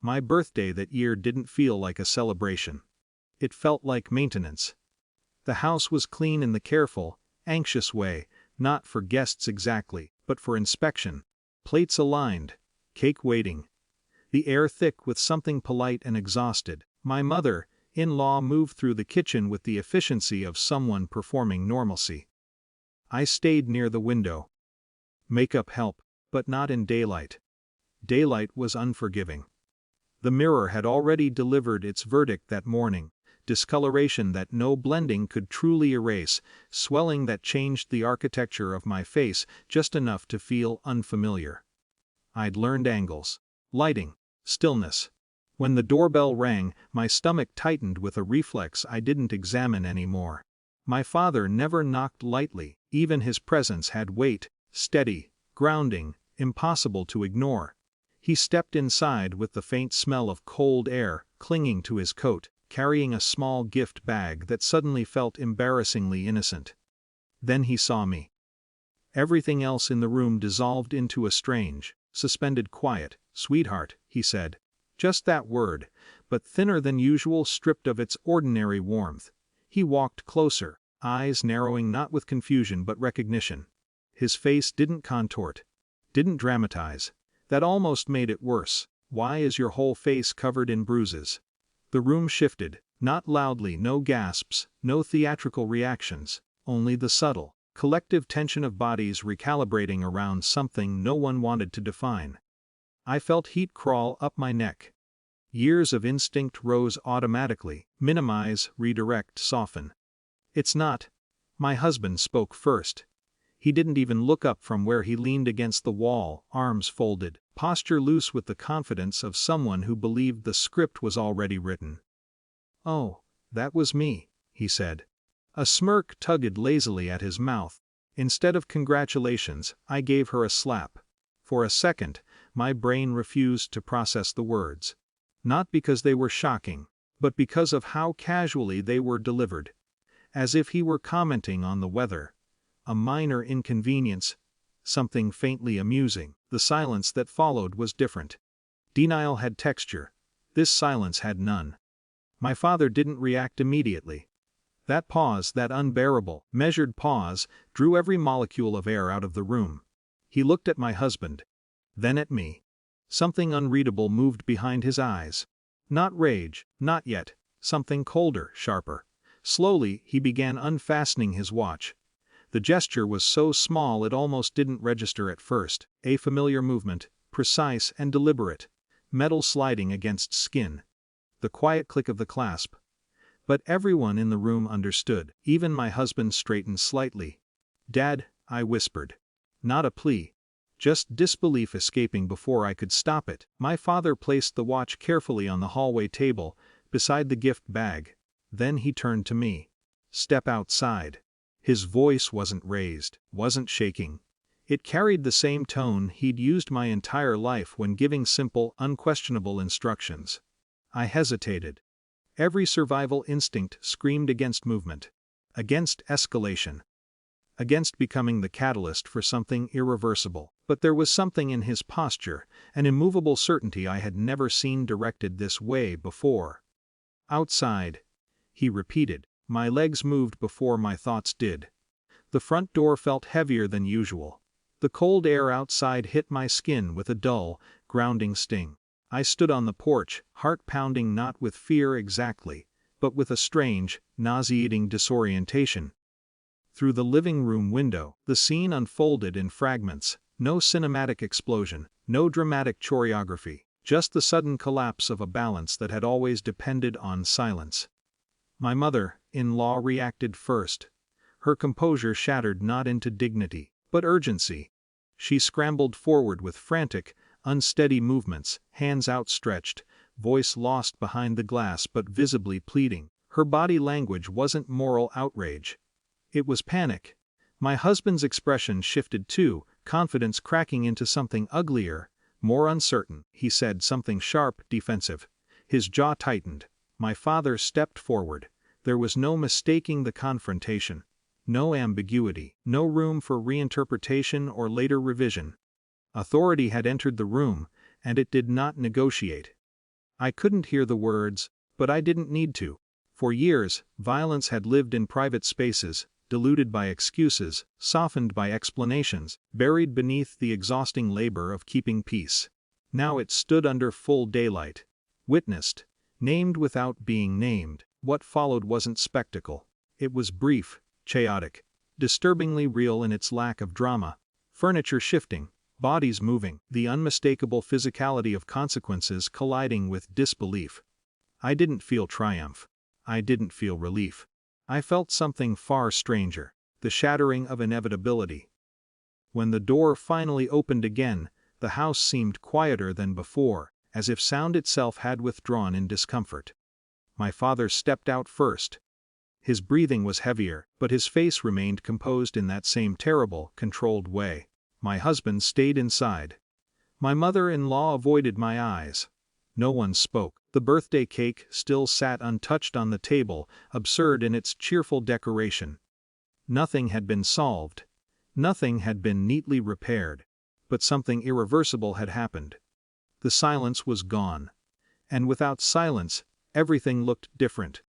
My birthday that year didn't feel like a celebration. It felt like maintenance. The house was clean in the careful, anxious way, not for guests exactly, but for inspection. Plates aligned, cake waiting. The air thick with something polite and exhausted. My mother-in-law moved through the kitchen with the efficiency of someone performing normalcy. I stayed near the window. Makeup helped, but not in daylight. Daylight was unforgiving. The mirror had already delivered its verdict that morning, discoloration that no blending could truly erase, swelling that changed the architecture of my face just enough to feel unfamiliar. I'd learned angles, lighting, stillness. When the doorbell rang, my stomach tightened with a reflex I didn't examine anymore. My father never knocked lightly, even his presence had weight, steady, grounding, impossible to ignore. He stepped inside with the faint smell of cold air clinging to his coat, carrying a small gift bag that suddenly felt embarrassingly innocent. Then he saw me. Everything else in the room dissolved into a strange, suspended quiet. "Sweetheart," he said. Just that word, but thinner than usual, stripped of its ordinary warmth. He walked closer, eyes narrowing not with confusion but recognition. His face didn't contort, didn't dramatize. That almost made it worse. "Why is your whole face covered in bruises?" The room shifted, not loudly, no gasps, no theatrical reactions, only the subtle, collective tension of bodies recalibrating around something no one wanted to define. I felt heat crawl up my neck. Years of instinct rose automatically: minimize, redirect, soften. "It's not." My husband spoke first. He didn't even look up from where he leaned against the wall, arms folded, posture loose with the confidence of someone who believed the script was already written. "Oh, that was me," he said. A smirk tugged lazily at his mouth. Instead of congratulations, I gave her a slap. For a second, my brain refused to process the words. Not because they were shocking, but because of how casually they were delivered. As if he were commenting on the weather. A minor inconvenience. Something faintly amusing. The silence that followed was different. Denial had texture. This silence had none. My father didn't react immediately. That pause, that unbearable, measured pause, drew every molecule of air out of the room. He looked at my husband. Then at me. Something unreadable moved behind his eyes. Not rage, not yet. Something colder, sharper. Slowly, he began unfastening his watch. The gesture was so small it almost didn't register at first. A familiar movement, precise and deliberate. Metal sliding against skin. The quiet click of the clasp. But everyone in the room understood. Even my husband straightened slightly. "Dad," I whispered. Not a plea. Just disbelief escaping before I could stop it. My father placed the watch carefully on the hallway table, beside the gift bag. Then he turned to me. "Step outside." His voice wasn't raised, wasn't shaking. It carried the same tone he'd used my entire life when giving simple, unquestionable instructions. I hesitated. Every survival instinct screamed against movement. Against escalation. Against becoming the catalyst for something irreversible. But there was something in his posture, an immovable certainty I had never seen directed this way before. "Outside," he repeated. My legs moved before my thoughts did. The front door felt heavier than usual. The cold air outside hit my skin with a dull, grounding sting. I stood on the porch, heart pounding, not with fear exactly, but with a strange, nauseating disorientation. Through the living room window, the scene unfolded in fragments. No cinematic explosion, no dramatic choreography, just the sudden collapse of a balance that had always depended on silence. My mother-in-law reacted first. Her composure shattered not into dignity, but urgency. She scrambled forward with frantic, unsteady movements, hands outstretched, voice lost behind the glass but visibly pleading. Her body language wasn't moral outrage. It was panic. My husband's expression shifted too, confidence cracking into something uglier, more uncertain. He said something sharp, defensive. His jaw tightened. My father stepped forward. There was no mistaking the confrontation. No ambiguity, no room for reinterpretation or later revision. Authority had entered the room, and it did not negotiate. I couldn't hear the words, but I didn't need to. For years, violence had lived in private spaces, diluted by excuses, softened by explanations, buried beneath the exhausting labor of keeping peace. Now it stood under full daylight. Witnessed, named without being named. What followed wasn't spectacle. It was brief, chaotic, disturbingly real in its lack of drama. Furniture shifting, bodies moving, the unmistakable physicality of consequences colliding with disbelief. I didn't feel triumph. I didn't feel relief. I felt something far stranger, the shattering of inevitability. When the door finally opened again, the house seemed quieter than before, as if sound itself had withdrawn in discomfort. My father stepped out first. His breathing was heavier, but his face remained composed in that same terrible, controlled way. My husband stayed inside. My mother-in-law avoided my eyes. No one spoke. The birthday cake still sat untouched on the table, absurd in its cheerful decoration. Nothing had been solved. Nothing had been neatly repaired. But something irreversible had happened. The silence was gone. And without silence, everything looked different.